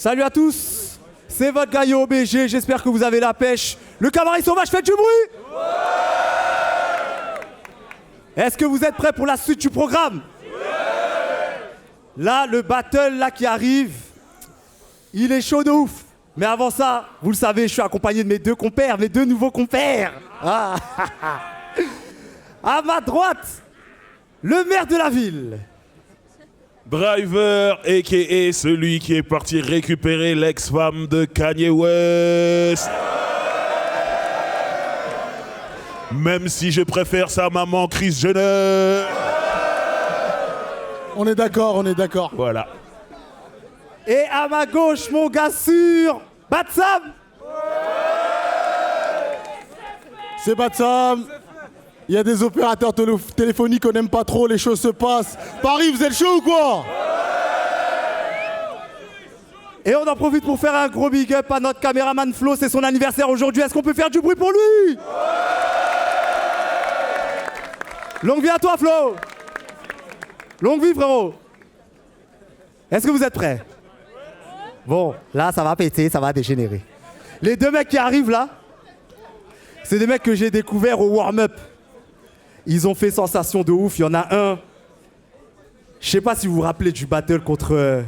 Salut à tous, c'est votre gars OBG, j'espère que vous avez la pêche. Le cabaret sauvage, faites du bruit. Est-ce que vous êtes prêts pour la suite du programme? Là, le battle là qui arrive, il est chaud de ouf. Mais avant ça, vous le savez, je suis accompagné de mes deux compères, mes deux nouveaux compères. Ah. À ma droite, le maire de la ville. Driver, a.k.a. celui qui est parti récupérer l'ex-femme de Kanye West. Même si je préfère sa maman Kris Jenner. On est d'accord, on est d'accord. Voilà. Et à ma gauche, mon gars sûr, Batsam. C'est Batsam. Il y a des opérateurs téléphoniques qu'on n'aime pas trop, les choses se passent. Paris, vous êtes chaud ou quoi? Et on en profite pour faire un gros big up à notre caméraman Flo, c'est son anniversaire aujourd'hui. Est-ce qu'on peut faire du bruit pour lui? Longue vie à toi, Flo. Longue vie, frérot. Est-ce que vous êtes prêts? Bon, là, ça va péter, ça va dégénérer. Les deux mecs qui arrivent là, c'est des mecs que j'ai découverts au warm-up. Ils ont fait sensation de ouf. Il y en a un, je sais pas si vous vous rappelez du battle contre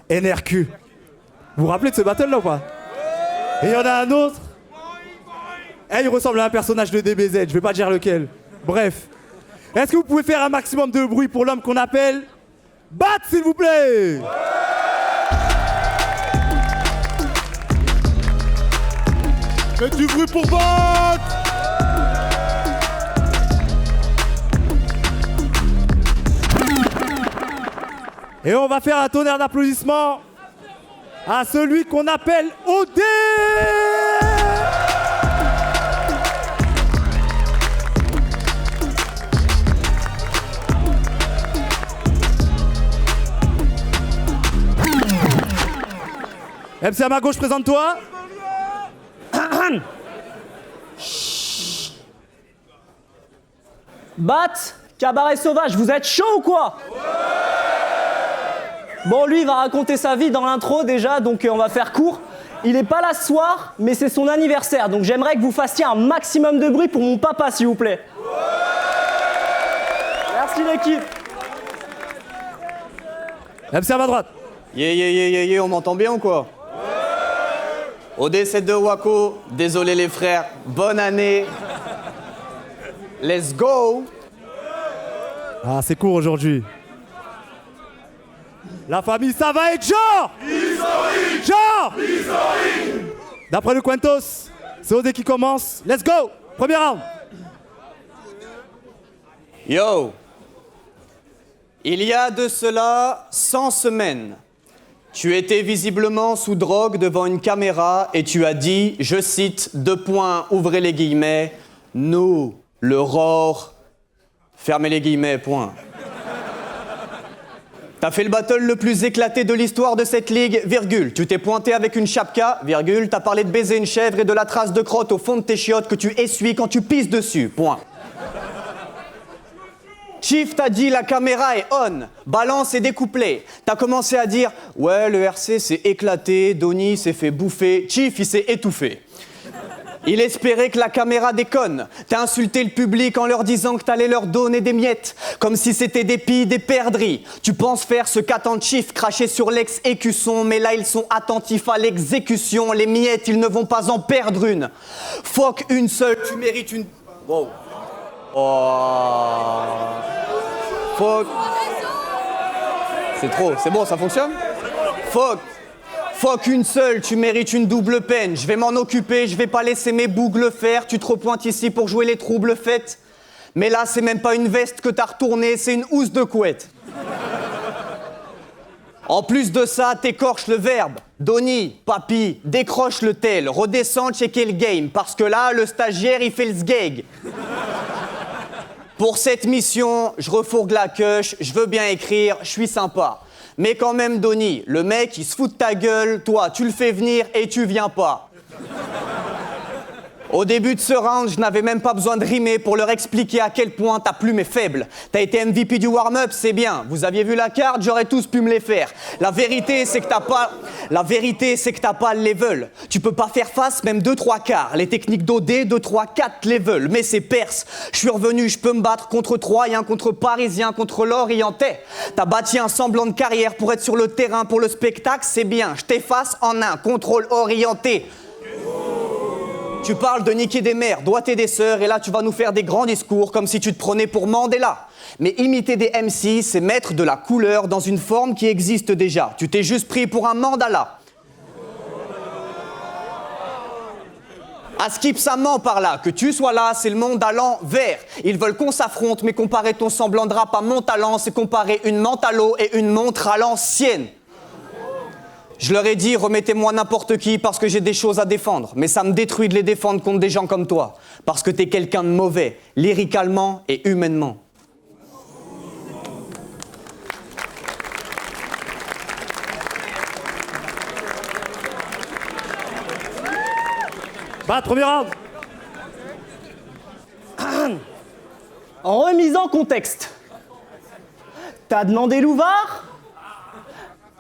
NRQ. Vous vous rappelez de ce battle là ou pas? Et il y en a un autre. Il ressemble à un personnage de DBZ, je vais pas dire lequel. Bref. Est-ce que vous pouvez faire un maximum de bruit pour l'homme qu'on appelle Bat, s'il vous plaît? Faites du bruit pour Bat. Et on va faire un tonnerre d'applaudissements à celui qu'on appelle OD. MC à ma gauche, présente-toi. Bat, cabaret sauvage, vous êtes chaud ou quoi? Bon, lui, il va raconter sa vie dans l'intro déjà, donc on va faire court. Il est pas là ce soir, mais c'est son anniversaire, donc j'aimerais que vous fassiez un maximum de bruit pour mon papa, s'il vous plaît. Merci l'équipe. MC à ma droite. Yeah, on m'entend bien ou quoi? Au décès de Waco, désolé les frères, bonne année. Let's go. Ah, c'est court aujourd'hui. La famille, ça va être genre historique. Genre historique. D'après le Quintos, c'est OD qui commence. Let's go. Premier round. Yo. Il y a de cela 100 semaines, tu étais visiblement sous drogue devant une caméra et tu as dit, je cite, ouvrez les guillemets, nous, le ROR, fermez les guillemets, point. T'as fait le battle le plus éclaté de l'histoire de cette ligue, virgule. Tu t'es pointé avec une chapka, virgule. T'as parlé de baiser une chèvre et de la trace de crotte au fond de tes chiottes que tu essuies quand tu pisses dessus, point. Chief t'a dit la caméra est on, balance et découplé. T'as commencé à dire ouais le RC s'est éclaté, Donny s'est fait bouffer, Chief il s'est étouffé. Il espérait que la caméra déconne. T'as insulté le public en leur disant que t'allais leur donner des miettes, comme si c'était des pilles, des perdrix. Tu penses faire ce qu'attend Chief, cracher sur l'ex-écusson, mais là ils sont attentifs à l'exécution. Les miettes, ils ne vont pas en perdre une. Fuck une seule, tu mérites une... Wow. Oh. Fuck. C'est trop, c'est bon, ça fonctionne? Fuck une seule, tu mérites une double peine. Je vais m'en occuper, je vais pas laisser mes bougs le faire. Tu te repointes ici pour jouer les troubles fêtes. Mais là, c'est même pas une veste que t'as retournée, c'est une housse de couette. En plus de ça, t'écorches le verbe. Donny, papy, décroche le tel, redescends checker le game. Parce que là, le stagiaire, il fait le sgeg. Pour cette mission, je refourgue la queuche, je veux bien écrire, je suis sympa. Mais quand même, Donny, le mec, il se fout de ta gueule, toi, tu le fais venir et tu viens pas. Au début de ce round, je n'avais même pas besoin de rimer pour leur expliquer à quel point ta plume est faible. T'as été MVP du warm-up, c'est bien. Vous aviez vu la carte, j'aurais tous pu me les faire. La vérité, c'est que t'as pas le level. Tu peux pas faire face, même 2-3 quarts. Les techniques d'OD, 2-3, 4 level. Mais c'est perse. Je suis revenu, je peux me battre contre Troyens, contre Parisiens, contre l'Orientais. T'as bâti un semblant de carrière pour être sur le terrain, pour le spectacle, c'est bien. Je t'efface en un contrôle orienté. Tu parles de niquer des mères, doigter des sœurs, et là tu vas nous faire des grands discours comme si tu te prenais pour Mandela. Mais imiter des MC, c'est mettre de la couleur dans une forme qui existe déjà. Tu t'es juste pris pour un mandala. À Skip, ça ment par là. Que tu sois là, c'est le monde à l'envers. Ils veulent qu'on s'affronte, mais comparer ton semblant de rap à mon talent, c'est comparer une mentalo et une montre à l'ancienne. Je leur ai dit, remettez-moi n'importe qui parce que j'ai des choses à défendre. Mais ça me détruit de les défendre contre des gens comme toi. Parce que t'es quelqu'un de mauvais, lyricalement et humainement. Bah, premier round. En remise en contexte, t'as demandé Louvard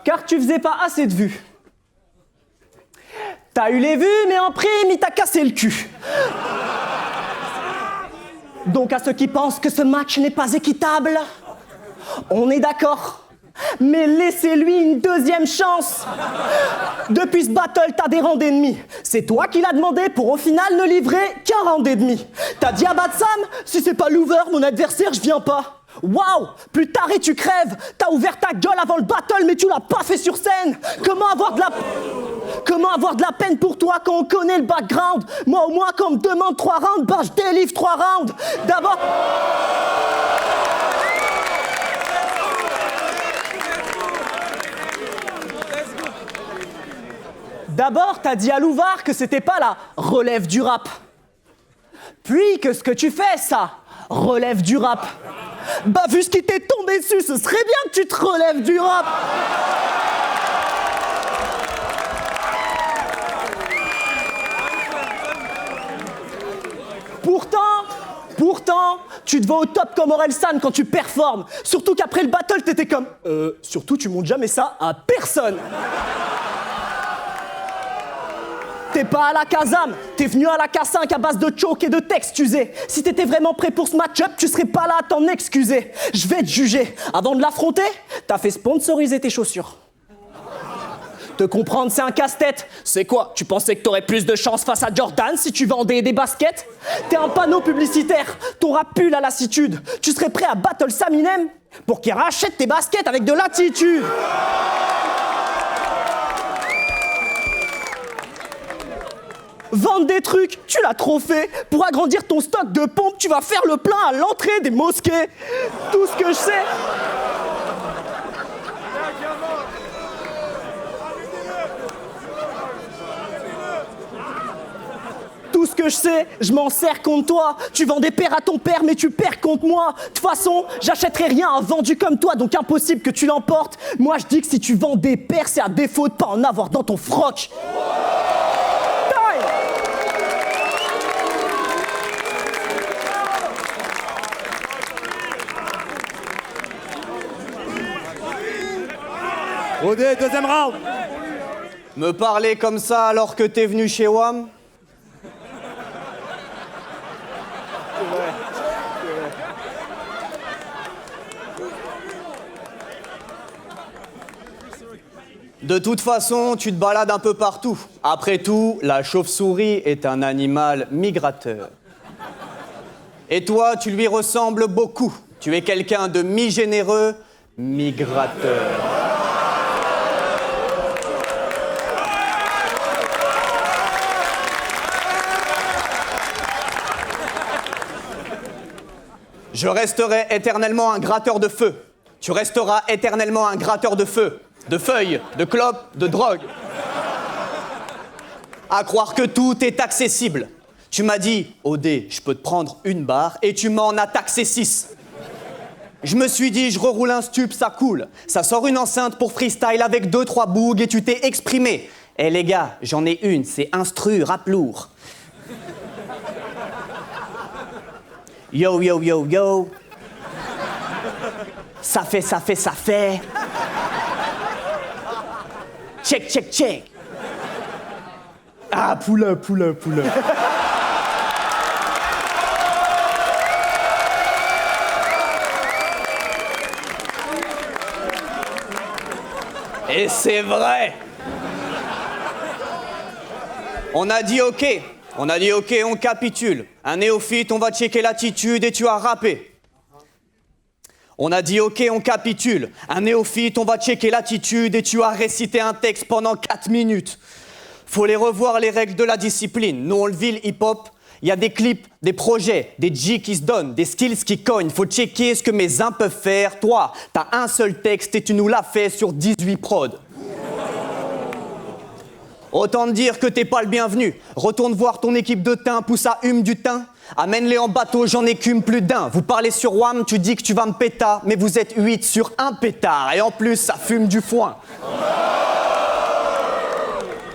car tu faisais pas assez de vues. T'as eu les vues, mais en prime, il t'a cassé le cul. Donc à ceux qui pensent que ce match n'est pas équitable, on est d'accord. Mais laissez-lui une deuxième chance. Depuis ce battle, t'as des rangs d'ennemis. C'est toi qui l'as demandé pour au final ne livrer qu'un round et demi. T'as dit à Batsam, si c'est pas l'over, mon adversaire, je viens pas. Waouh, plus tard et tu crèves. T'as ouvert ta gueule avant le battle, mais tu l'as pas fait sur scène. Comment avoir de la peine pour toi quand on connaît le background? Moi au moins quand on me demande 3 rounds, bah je délivre 3 rounds. D'abord, t'as dit à Louvard que c'était pas la relève du rap. Puis que ce que tu fais, ça relève du rap. Bah, vu ce qui t'est tombé dessus, ce serait bien que tu te relèves du rap. Pourtant, tu te vas au top comme Orelsan quand tu performes. Surtout qu'après le battle, t'étais comme surtout, tu montes jamais ça à personne. T'es pas à la Kazam, t'es venu à la K5 à base de choke et de texte usé. Si t'étais vraiment prêt pour ce match-up, tu serais pas là à t'en excuser. Je vais te juger. Avant de l'affronter, t'as fait sponsoriser tes chaussures. Te comprendre, c'est un casse-tête. C'est quoi? Tu pensais que t'aurais plus de chance face à Jordan si tu vendais des baskets? T'es un panneau publicitaire, ton rap pue la lassitude. Tu serais prêt à battle Saminem pour qu'il rachète tes baskets avec de l'attitude. Vendre des trucs, tu l'as trop fait. Pour agrandir ton stock de pompes, tu vas faire le plein à l'entrée des mosquées. Tout ce que je sais... Tout ce que je sais, je m'en sers contre toi. Tu vends des paires à ton père, mais tu perds contre moi. De toute façon, j'achèterai rien à un vendu comme toi, donc impossible que tu l'emportes. Moi, je dis que si tu vends des paires, c'est à défaut de pas en avoir dans ton froc. OD, deuxième round. Me parler comme ça alors que t'es venu chez WAM? De toute façon, tu te balades un peu partout. Après tout, la chauve-souris est un animal migrateur. Et toi, tu lui ressembles beaucoup. Tu es quelqu'un de mi-généreux, migrateur. Je resterai éternellement un gratteur de feu. Tu resteras éternellement un gratteur de feu, de feuilles, de clopes, de drogue. À croire que tout est accessible. Tu m'as dit, OD, je peux te prendre une barre, et tu m'en as taxé 6. Je me suis dit, je reroule un stup, ça coule. Ça sort une enceinte pour freestyle avec 2-3 bougs et tu t'es exprimé. Eh les gars, j'en ai une, c'est instru, rap lourd. Yo, yo, yo, yo. Ça fait. Check, check, check. Ah, poulain. Et c'est vrai. On a dit ok, on capitule. Un néophyte, on va checker l'attitude et tu as rappé. On a dit ok, on capitule. Un néophyte, on va checker l'attitude et tu as récité un texte pendant 4 minutes. Faut les revoir les règles de la discipline. Nous on le vit le hip-hop. Il y a des clips, des projets, des G qui se donnent, des skills qui cognent. Faut checker ce que mes uns peuvent faire. Toi, t'as un seul texte et tu nous l'as fait sur 18 prods. Autant te dire que t'es pas le bienvenu. Retourne voir ton équipe de teint, pousse à hume du teint. Amène-les en bateau, j'en écume plus d'un. Vous parlez sur WAM, tu dis que tu vas me péta, mais vous êtes 8 sur un pétard. Et en plus, ça fume du foin.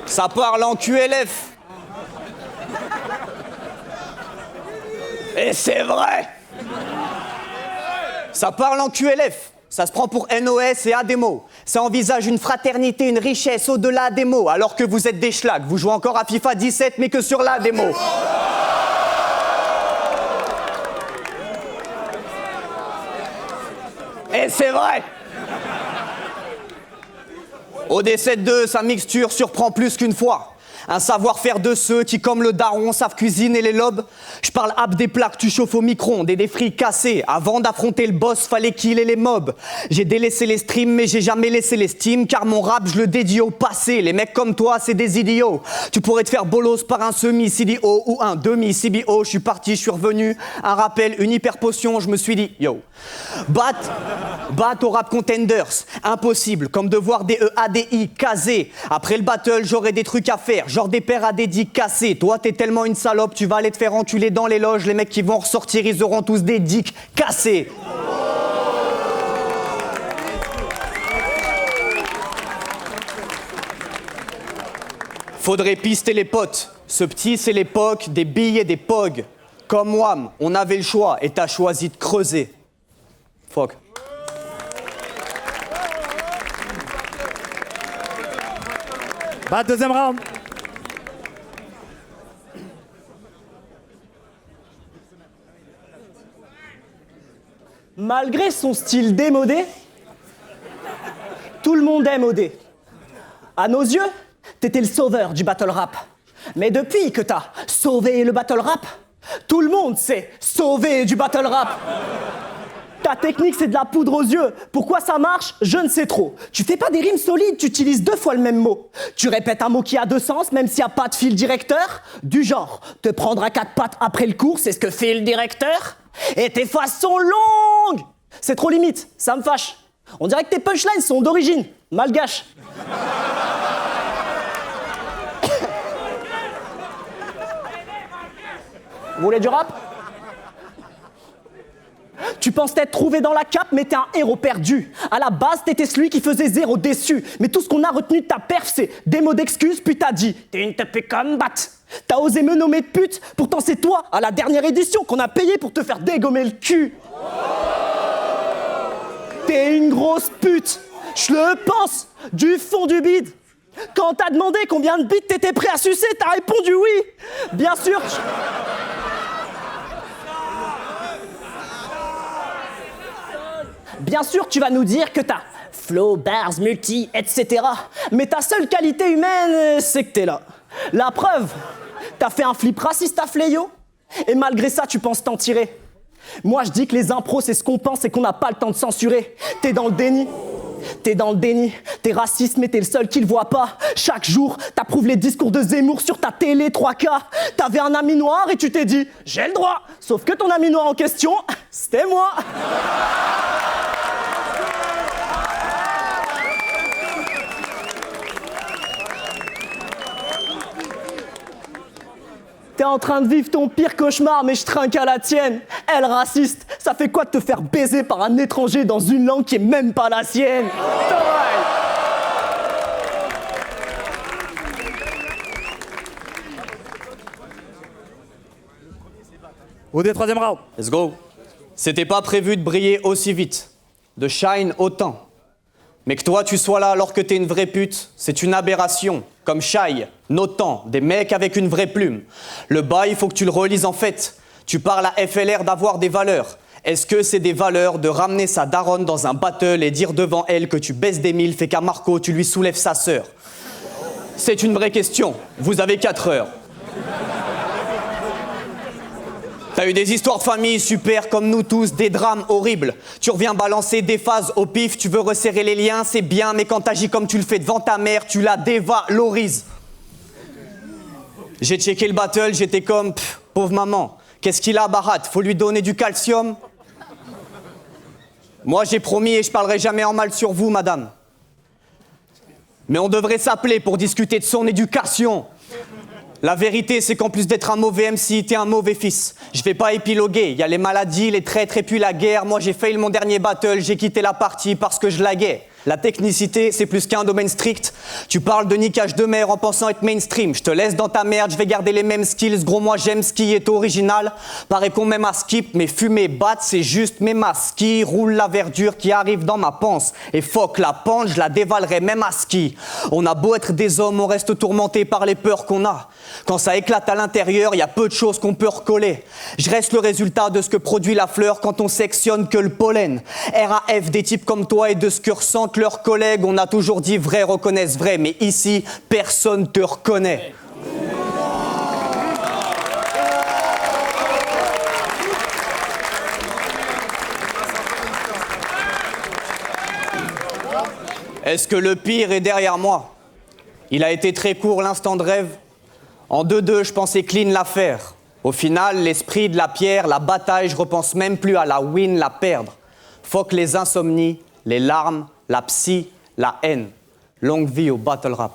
Ça parle en QLF. Et c'est vrai. Ça parle en QLF. Ça se prend pour NOS et ADEMO. Ça envisage une fraternité, une richesse au-delà des mots. Alors que vous êtes des schlags. Vous jouez encore à FIFA 17, mais que sur la démo. Et c'est vrai. OD7-2, sa mixture surprend plus qu'une fois. Un savoir-faire de ceux qui, comme le daron, savent cuisiner les lobes. Je parle ap des plats que tu chauffes au micro-ondes et des frites cassées. Avant d'affronter le boss, fallait killer les mobs. J'ai délaissé les streams, mais j'ai jamais laissé l'estime, car mon rap, je le dédie au passé. Les mecs comme toi, c'est des idiots. Tu pourrais te faire bolos par un semi-CDO ou un demi-CBO. Je suis parti, je suis revenu. Un rappel, une hyper potion, je me suis dit, yo. Bat au rap contenders. Impossible, comme de voir des EADI casés. Après le battle, j'aurais des trucs à faire. Genre des paires à dédits cassés. Toi, t'es tellement une salope, tu vas aller te faire enculer dans les loges. Les mecs qui vont ressortir, ils auront tous des dicks cassés. Faudrait pister les potes. Ce petit, c'est l'époque des billes et des pogs. Comme Wham, on avait le choix et t'as choisi de creuser. Fuck. Bah, deuxième round. Malgré son style démodé, tout le monde aime OD. À nos yeux, t'étais le sauveur du battle rap. Mais depuis que t'as sauvé le battle rap, tout le monde s'est sauvé du battle rap. Ta technique, c'est de la poudre aux yeux. Pourquoi ça marche? Je ne sais trop. Tu fais pas des rimes solides, tu utilises 2 fois le même mot. Tu répètes un mot qui a 2 sens, même s'il n'y a pas de fil directeur. Du genre, te prendre à 4 pattes après le cours, c'est ce que fait le directeur. Et tes phrases sont longues. C'est trop limite, ça me fâche. On dirait que tes punchlines sont d'origine malgache. Vous voulez du rap? Tu penses t'être trouvé dans la cape, mais t'es un héros perdu. À la base, t'étais celui qui faisait 0 déçu. Mais tout ce qu'on a retenu de ta perf, c'est des mots d'excuses, puis t'as dit « T'es une tapée comme batte ». T'as osé me nommer de pute, pourtant c'est toi, à la dernière édition, qu'on a payé pour te faire dégommer le cul. T'es une grosse pute, je le pense, du fond du bide. Quand on t'a demandé combien de bites t'étais prêt à sucer, t'as répondu oui. Bien sûr. Bien sûr, tu vas nous dire que t'as flow, bars, multi, etc. Mais ta seule qualité humaine, c'est que t'es là. La preuve, t'as fait un flip raciste à Fléau, et malgré ça, tu penses t'en tirer. Moi, je dis que les impros, c'est ce qu'on pense et qu'on n'a pas le temps de censurer. T'es dans le déni. T'es dans le déni, t'es raciste mais t'es le seul qui le voit pas. Chaque jour, t'approuves les discours de Zemmour sur ta télé 3K. T'avais un ami noir et tu t'es dit « j'ai le droit ». Sauf que ton ami noir en question, c'était moi. T'es en train de vivre ton pire cauchemar, mais je trinque à la tienne. Elle raciste, ça fait quoi de te faire baiser par un étranger dans une langue qui est même pas la sienne? OD, troisième round. Let's go. C'était pas prévu de briller aussi vite, de shine autant. Mais que toi tu sois là alors que t'es une vraie pute, c'est une aberration. Comme Shai, Notan, des mecs avec une vraie plume. Le bail, il faut que tu le relises en fait. Tu parles à FLR d'avoir des valeurs. Est-ce que c'est des valeurs de ramener sa daronne dans un battle et dire devant elle que tu baisses des milfs et qu'à Marco tu lui soulèves sa sœur? C'est une vraie question. Vous avez 4 heures. T'as eu des histoires de famille super comme nous tous, des drames horribles. Tu reviens balancer des phases au pif, tu veux resserrer les liens, c'est bien, mais quand t'agis comme tu le fais devant ta mère, tu la dévalorises. J'ai checké le battle, j'étais comme, pauvre maman, qu'est-ce qu'il a Barat? Faut lui donner du calcium? Moi j'ai promis et je parlerai jamais en mal sur vous, madame. Mais on devrait s'appeler pour discuter de son éducation. La vérité, c'est qu'en plus d'être un mauvais MC, t'es un mauvais fils. Je vais pas épiloguer, il y a les maladies, les traîtres et puis la guerre. Moi, j'ai fail mon dernier battle, j'ai quitté la partie parce que je laguais. La technicité, c'est plus qu'un domaine strict. Tu parles de niquage de mer en pensant être mainstream. Je te laisse dans ta merde, je vais garder les mêmes skills. Gros, moi, j'aime ce qui est original. Paraît qu'on m'aime à skip, mais fumer, battre, c'est juste mes masques qui roule la verdure qui arrive dans ma panse. Et fuck, la pente, je la dévalerai même à ski. On a beau être des hommes, on reste tourmenté par les peurs qu'on a. Quand ça éclate à l'intérieur, il y a peu de choses qu'on peut recoller. Je reste le résultat de ce que produit la fleur quand on sectionne que le pollen. RAF, des types comme toi et de ce que ressentent leurs collègues, on a toujours dit vrai reconnaissent vrai, mais ici, personne te reconnaît. Est-ce que le pire est derrière moi? Il a été très court l'instant de rêve. En 2-2, je pensais clean l'affaire. Au final, l'esprit de la pierre, la bataille, je repense même plus à la win, la perdre. Fuck les insomnies, les larmes, la psy, la haine. Longue vie au battle rap.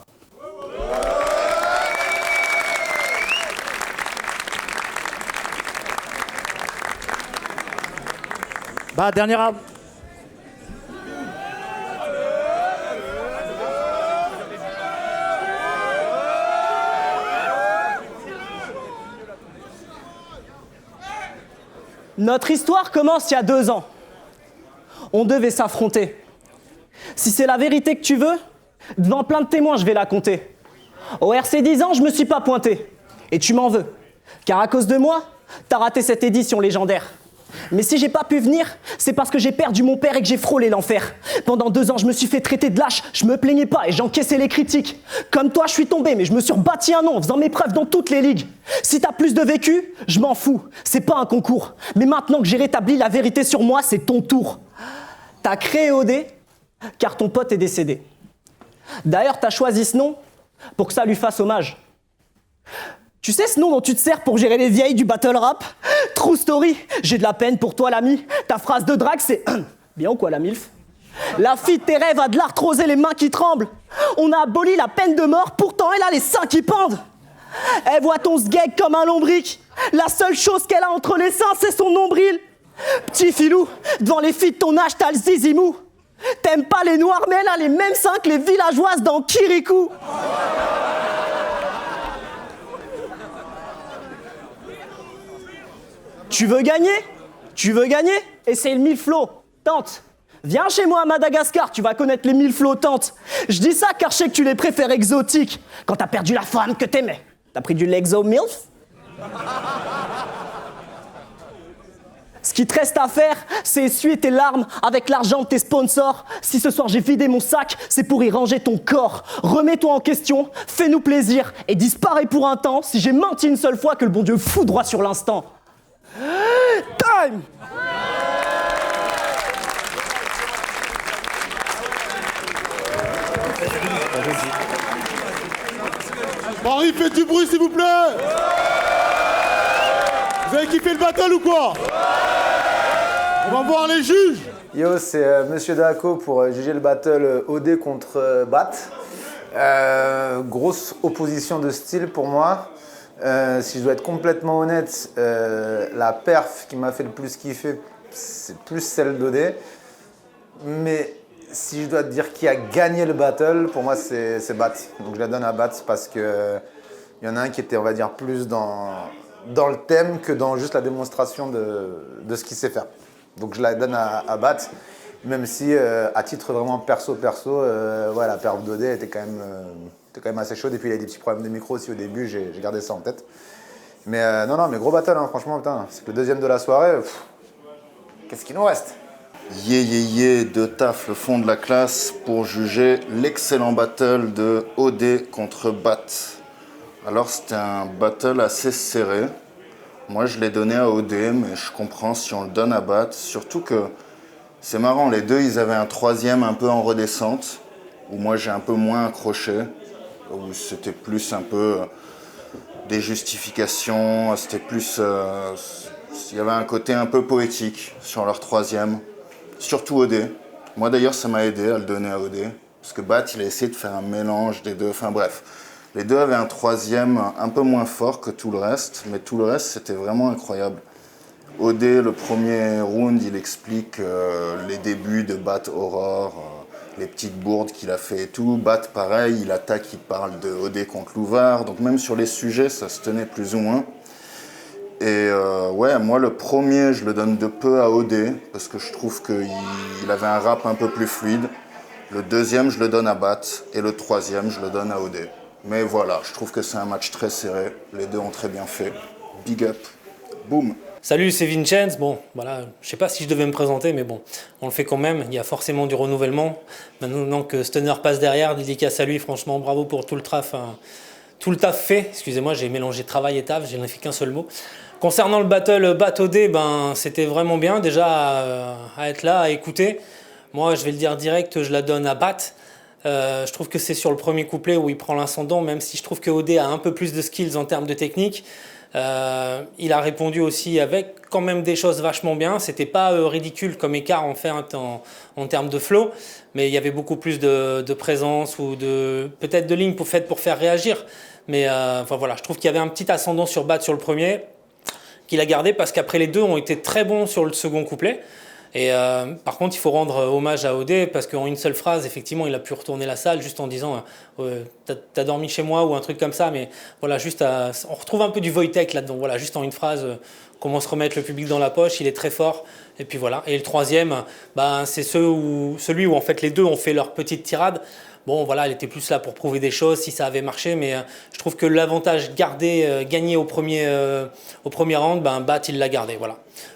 Bah, dernier round. Notre histoire commence il y a 2 ans. On devait s'affronter. Si c'est la vérité que tu veux, devant plein de témoins, je vais la compter. Au RC 10 ans, je me suis pas pointé. Et tu m'en veux. Car à cause de moi, t'as raté cette édition légendaire. Mais si j'ai pas pu venir, c'est parce que j'ai perdu mon père et que j'ai frôlé l'enfer. Pendant 2 ans, je me suis fait traiter de lâche, je me plaignais pas et j'encaissais les critiques. Comme toi, je suis tombé, mais je me suis rebâti un nom en faisant mes preuves dans toutes les ligues. Si t'as plus de vécu, je m'en fous, c'est pas un concours. Mais maintenant que j'ai rétabli la vérité sur moi, c'est ton tour. T'as créé OD, car ton pote est décédé. D'ailleurs, t'as choisi ce nom pour que ça lui fasse hommage. Tu sais ce nom dont tu te sers pour gérer les vieilles du battle rap? True story, j'ai de la peine pour toi l'ami. Ta phrase de drague c'est bien ou quoi la milf? La fille de tes rêves a de l'arthrose et les mains qui tremblent. On a aboli la peine de mort, pourtant elle a les seins qui pendent. Elle voit ton sgeg comme un lombric. La seule chose qu'elle a entre les seins c'est son nombril. Petit filou, devant les filles de ton âge t'as le zizimou. T'aimes pas les noirs mais elle a les mêmes seins que les villageoises dans Kirikou. Tu veux gagner? Tu veux gagner? Essaye le 1000 flots. Tente. Viens chez moi à Madagascar, tu vas connaître les 1000 flottantes. Je dis ça car je sais que tu les préfères exotiques. Quand t'as perdu la femme que t'aimais, t'as pris du Lexo Milf? Ce qui te reste à faire, c'est essuyer tes larmes avec l'argent de tes sponsors. Si ce soir j'ai vidé mon sac, c'est pour y ranger ton corps. Remets-toi en question, fais-nous plaisir et disparais pour un temps si j'ai menti une seule fois que le bon Dieu fout droit sur l'instant. Time! Paris, faites du bruit s'il vous plaît. Vous avez kiffé le battle ou quoi? On va voir les juges. Yo, c'est Monsieur Daco pour juger le battle OD contre Bat. Grosse opposition de style pour moi. Si je dois être complètement honnête, la perf qui m'a fait le plus kiffer, c'est plus celle d'OD. Mais si je dois te dire qui a gagné le battle, pour moi c'est Bat. Donc je la donne à Bat parce qu'il y en a un qui était, on va dire, plus dans dans le thème que dans juste la démonstration de ce qu'il sait faire. Donc je la donne à Bat, même si à titre vraiment perso, ouais, la perf d'OD était quand même assez chaude. Et puis il y a des petits problèmes de micro aussi au début, j'ai gardé ça en tête. Mais non, mais gros battle, hein, franchement, putain, c'est le deuxième de la soirée. Qu'est-ce qu'il nous reste? De taf le fond de la classe pour juger l'excellent battle de OD contre Bat. Alors c'était un battle assez serré. Moi je l'ai donné à OD, mais je comprends si on le donne à Bat. Surtout que c'est marrant, les deux ils avaient un troisième un peu en redescente, où moi j'ai un peu moins accroché, où c'était plus un peu des justifications, c'était plus... il y avait un côté un peu poétique sur leur troisième. Surtout OD. Moi d'ailleurs ça m'a aidé à le donner à OD. Parce que Bat il a essayé de faire un mélange des deux. Enfin bref. Les deux avaient un troisième un peu moins fort que tout le reste. Mais tout le reste c'était vraiment incroyable. OD le premier round il explique les débuts de Bat Aurore. Les petites bourdes qu'il a fait et tout. Bat pareil, il attaque, il parle de OD contre Louvard. Donc même sur les sujets ça se tenait plus ou moins. Et ouais, moi le premier, je le donne de peu à OD, parce que je trouve qu'il avait un rap un peu plus fluide. Le deuxième, je le donne à Bat, et le troisième, je le donne à OD. Mais voilà, je trouve que c'est un match très serré, les deux ont très bien fait. Big up, boum. Salut, c'est Vincenz. Bon, voilà, je sais pas si je devais me présenter, mais bon, on le fait quand même. Il y a forcément du renouvellement. Maintenant que Stunner passe derrière, dédicace à lui, franchement, bravo pour tout le taf fait. Excusez-moi, j'ai mélangé travail et taf, je n'ai fait qu'un seul mot. Concernant le battle Bat-OD, ben, c'était vraiment bien déjà à être là, à écouter. Moi, je vais le dire direct, je la donne à Bat. Je trouve que c'est sur le premier couplet où il prend l'ascendant, même si je trouve que OD a un peu plus de skills en termes de technique. Il a répondu aussi avec quand même des choses vachement bien. C'était pas ridicule comme écart en fait en termes de flow, mais il y avait beaucoup plus de présence ou peut-être de lignes pour faire réagir. Mais enfin voilà, je trouve qu'il y avait un petit ascendant sur Bat sur le premier, qu'il a gardé parce qu'après les deux ont été très bons sur le second couplet. Et par contre, il faut rendre hommage à OD parce qu'en une seule phrase, effectivement, il a pu retourner la salle juste en disant t'as dormi chez moi ou un truc comme ça. Mais voilà, on retrouve un peu du Wojtek là-dedans. Voilà, juste en une phrase, comment se remettre le public dans la poche. Il est très fort. Et puis voilà. Et le troisième, ben, c'est celui où en fait les deux ont fait leur petite tirade. Bon, voilà, elle était plus là pour prouver des choses, si ça avait marché, mais je trouve que l'avantage gagné au premier round, ben, Bat, il l'a gardé, voilà.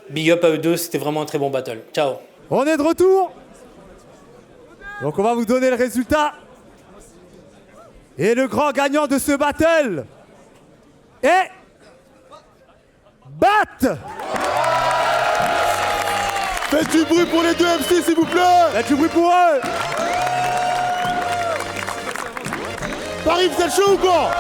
Big up à eux deux, c'était vraiment un très bon battle. Ciao. On est de retour. Donc on va vous donner le résultat. Et le grand gagnant de ce battle est... Bat. Faites du bruit pour les deux MC s'il vous plaît. Faites du bruit pour eux. Paris, vous êtes chaud ou quoi?